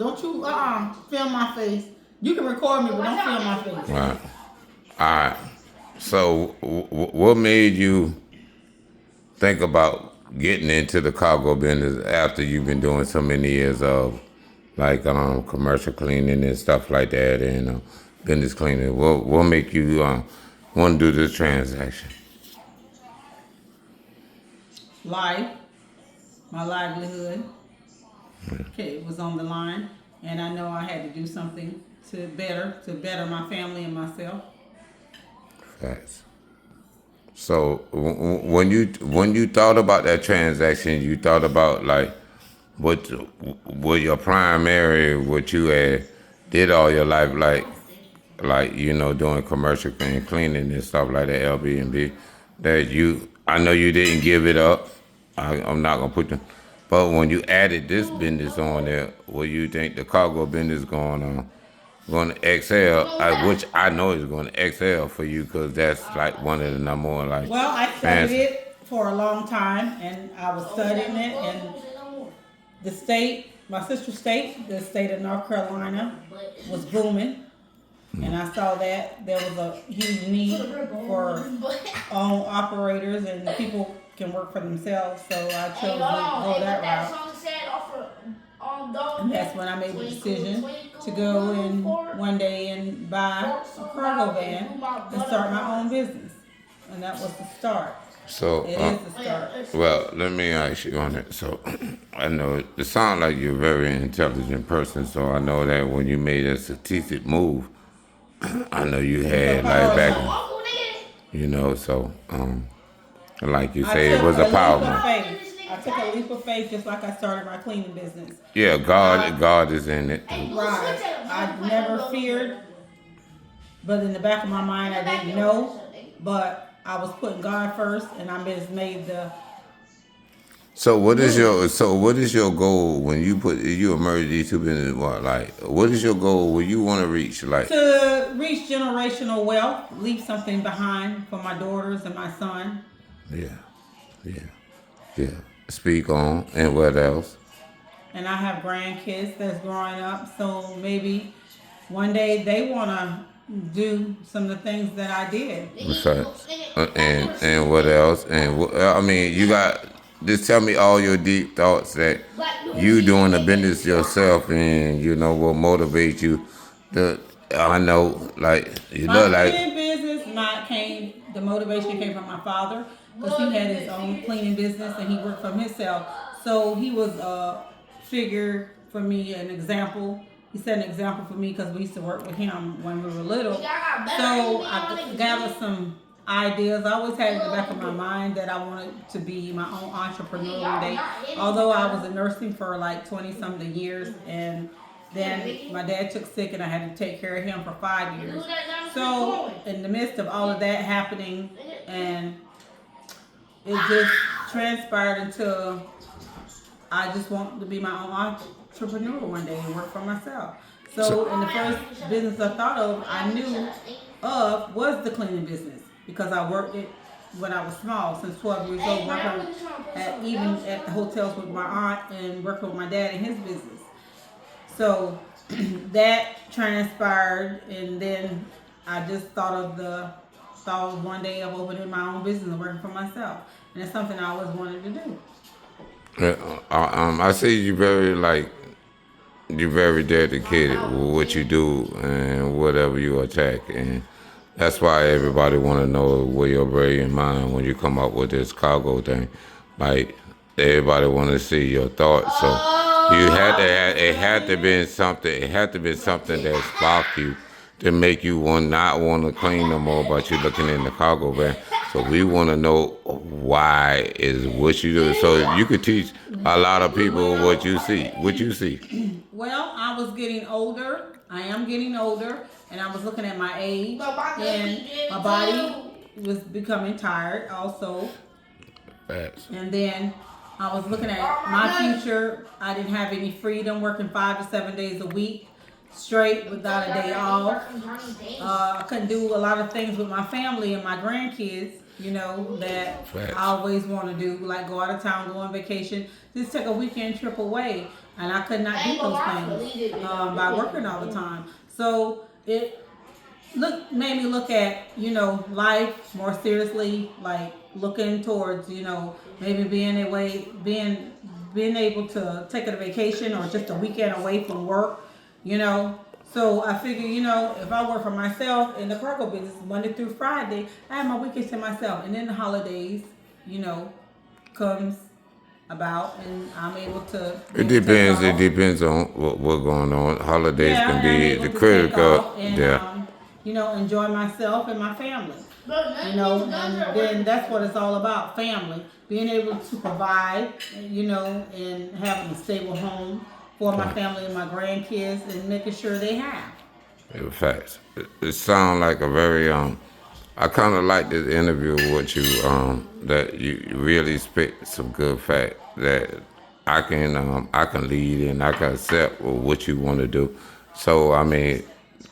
Don't you film my face. You can record me, but don't film my face. Right. All right. So, what made you think about getting into the cargo business after you've been doing so many years of like commercial cleaning and stuff like that, and business cleaning? What make you want to do this transaction? Life, my livelihood, okay, was on the line, and I know I had to do something to better my family and myself. Facts. So when you thought about that transaction, you thought about like what your primary what you had did all your life, like doing commercial and cleaning and stuff like that, Airbnb. That you, I know you didn't give it up. I'm not gonna put them, but when you added this business on there, what you think the cargo business going to excel, which I know is going to excel for you because that's like one of the number one like. Well, I studied fancy. it for a long time, and I was studying it, and the state, my sister state, the state of North Carolina, was booming. And I saw that there was a huge need for own operators and people can work for themselves. So I chose to go that route. And that's when I made the decision to go in one day and buy a cargo van and start my own business. And that was the start. So It is the start. well, let me ask you on it. So I know it sounds like you're a very intelligent person. So I know that when you made a strategic move, I know you had like back, so like you say, it was a power move. I took a leap of faith just like I started my cleaning business. Yeah, God is in it. Right. I never feared, but in the back of my mind I didn't know. But I was putting God first, and I just made the. So what is your goal when you merge these two businesses? What is your goal? What you want to reach? Like To reach generational wealth, leave something behind for my daughters and my son. yeah. Speak on, and what else? And I have grandkids that's growing up, so maybe one day they want to do some of the things that I did. Besides, and what else? And I mean, you got just tell me all your deep thoughts that you doing the business yourself, and what motivate you. I know, like My like cleaning business, the motivation came from my father because he had his own cleaning business and he worked for himself. So he was a figure for me, an example. He set an example for me because we used to work with him when we were little. So I gathered some ideas. I always had in the back of my mind that I wanted to be my own entrepreneur one day. Although I was in nursing for like 20-something years, and then my dad took sick and I had to take care of him for 5 years. So in the midst of all of that happening, and it just transpired until I just wanted to be my own entrepreneur one day and work for myself. So in the first business I thought of, I knew of was the cleaning business because I worked it when I was small, since 12 years old, working even at the hotels with my aunt and working with my dad in his business. So that transpired, and then I just thought of one day of opening my own business and working for myself, and it's something I always wanted to do. I see you're very dedicated with what you do and whatever you attack, and that's why everybody want to know where your brilliant mind when you come up with this cargo thing. Like everybody want to see your thoughts, so it had to be something. It had to be something that sparked you to make you not want to clean no more. But you're looking in the cargo van, so we want to know why is what you do, so you could teach a lot of people what you see. What you see. Well, I was getting older. I am getting older, and I was looking at my age, and my body was becoming tired also. Facts. And then I was looking at my future. I didn't have any freedom, working 5 to 7 days a week straight without a day off. I couldn't do a lot of things with my family and my grandkids. you know, that Facts. I always want to do, like go out of town, go on vacation, just take a weekend trip away. And I could not do those things by working all the time. So it made me look at, you know, life more seriously, like looking towards, you know, maybe being able to take a vacation or just a weekend away from work, you know. So I figure, you know, if I work for myself in the cargo business Monday through Friday, I have my weekends to myself, and then the holidays, you know, comes about, and I'm able to. It take depends. It off. depends on what going on. Holidays Yeah, can and I'm be able the to take critical. off and Yeah. you know, enjoy myself and my family. You know, and then that's what it's all about, family. Being able to provide, you know, and having a stable home for my family and my grandkids and making sure they have. Facts. It sounds like a very I kind of like this interview with you. That you really spit some good fact that I can lead and I can accept what you want to do. So I mean,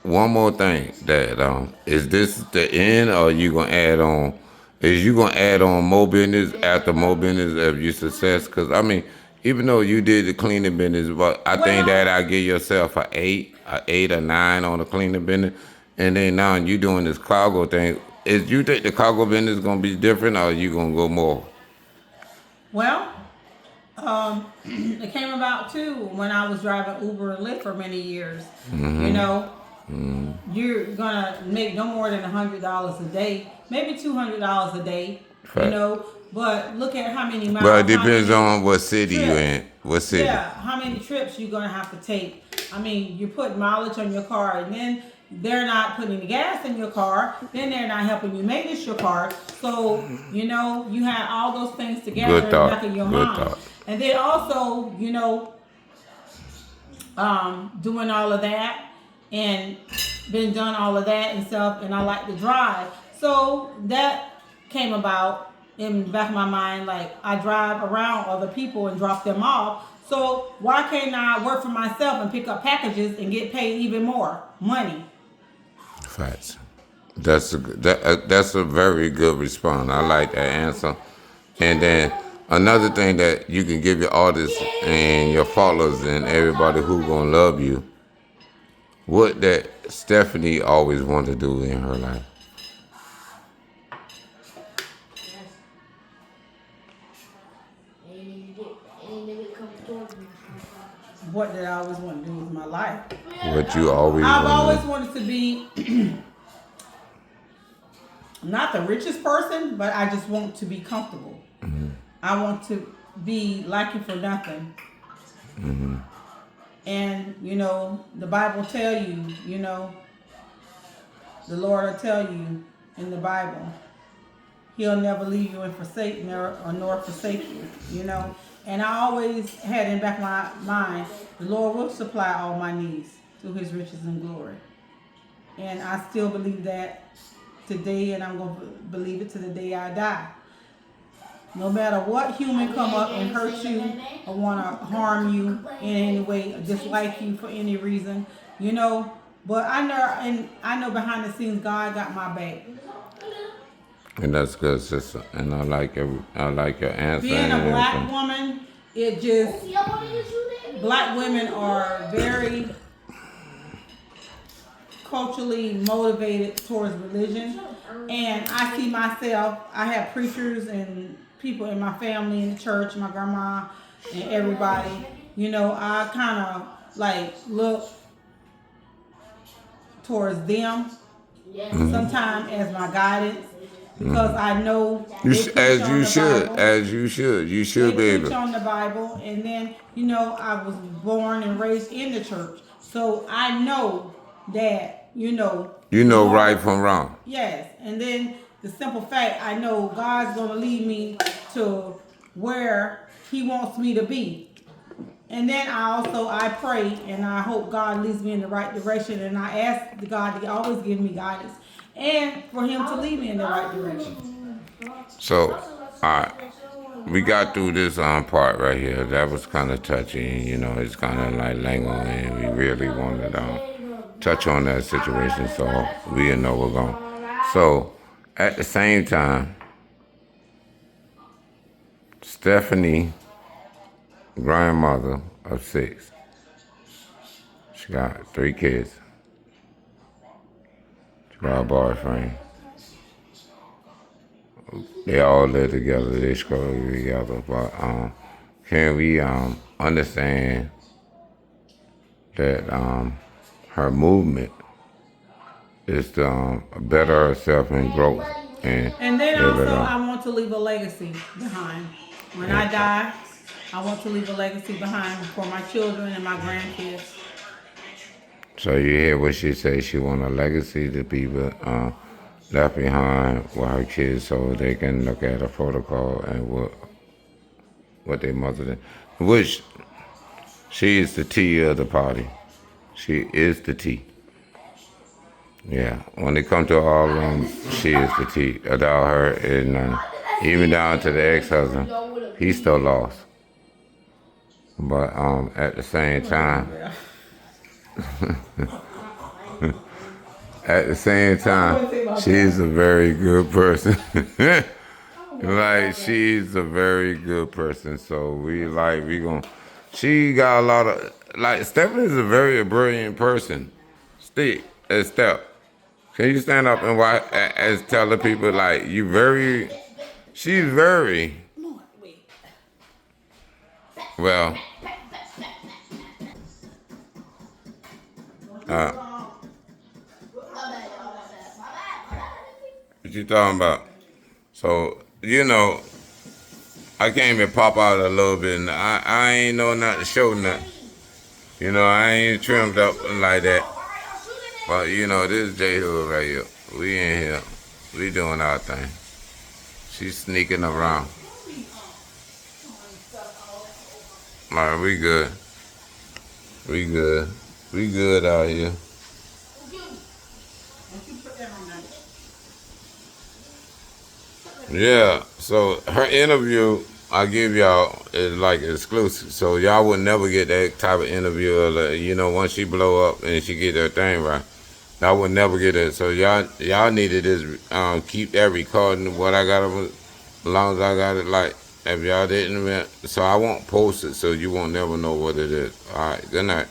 one more thing that is this the end or you gonna add on? Is you gonna add on more business after more business of your success? Because I mean, even though you did the cleaning business, but I think Well, that I give yourself a eight or nine on the cleaning business, and then now you doing this cargo thing. Is you think the cargo business gonna be different, or you gonna go more? well, it came about too when I was driving Uber and Lyft for many years. You know, you're gonna make no more than $100 a day, maybe $200 a day. You Fact. know, but look at how many But it miles, how depends many on what city you trips. in. What city? Yeah, how many trips you're gonna have to take. I mean, you put mileage on your car, and then they're not putting the gas in your car. Then they're not helping you maintenance your car. So you know, you have all those things together Good in the back thought. of your Good mind. thought. And then also, you know, doing all of that and been done all of that and stuff, and I like to drive. So that came about in the back of my mind, like I drive around other people and drop them off. So why can't I work for myself and pick up packages and get paid even more money? Facts. That's a very good response. I like that answer. And then another thing that you can give your artists and your followers and everybody who gonna love you, what that Stephanie always wanted to do in her life. What did I always want to do with my life? What you always I've always wanted. wanted to be not the richest person, but I just want to be comfortable. I want to be lacking for nothing. And you know, the Bible tell you, you know, the Lord will tell you in the Bible, He'll never leave you and forsake nor forsake you, you know. And I always had in the back of my mind, the Lord will supply all my needs through His riches and glory. And I still believe that today, and I'm going to believe it to the day I die. No matter what human come up and hurt you or want to harm you in any way, or dislike you for any reason, you know. But I know behind the scenes God got my back. And that's good, sister. And I like your answer. Being a and black everything. woman, it just black women are very culturally motivated towards religion, and I see myself. I have preachers and people in my family in the church, my grandma and everybody. You know, I kind of like look towards them sometimes as my guidance because I know As you should. You should they be preach able. on the Bible, and then you know I was born and raised in the church, so I know that You know God- right from wrong. Yes, and then the simple fact I know God's gonna lead me to where He wants me to be, and then I pray and I hope God leads me in the right direction, and I ask God to always give me guidance and for Him to lead me in the right direction. So, we got through this part right here. That was kind of touchy. It's kind of like Lango, and we really wanted to touch on that situation, so we know we're going. So, at the same time, Stephanie, grandmother of 6. She got 3 kids. She got a boyfriend. They all live together. They struggle together. But can we understand that her movement is to better herself and growth And then live it also, up. I want to leave a legacy behind. When I die, I want to leave a legacy behind for my children and my grandkids. So you hear what she says? She want a legacy to be left behind with her kids, so they can look at a protocol and what their mother did. Which she is the T of the party. She is the T. Yeah, when it comes to all of them, she is the T. Without her, and even down to the ex-husband, he's still lost. But at the same time, she's a very good person. Like she's a very good person. So we gonna. She got a lot of Stephanie's a very brilliant person. Steph. Can you stand up and watch as tell the people like you very? She's very well. What you talking about? So I came and pop out a little bit, and I ain't know not to show nothing. I ain't trimmed up like that. But this is J Hood right here. We in here. We doing our thing. She's sneaking around. Alright, we good. We good. We good out here. Yeah, so her interview I give y'all is like exclusive. So y'all would never get that type of interview. Once she blow up and she get her thing right, I would never get it. So y'all needed this. Keep that recording. What I got, as long as I got it. Like if y'all didn't, so I won't post it. So you won't never know what it is. All right. Good night.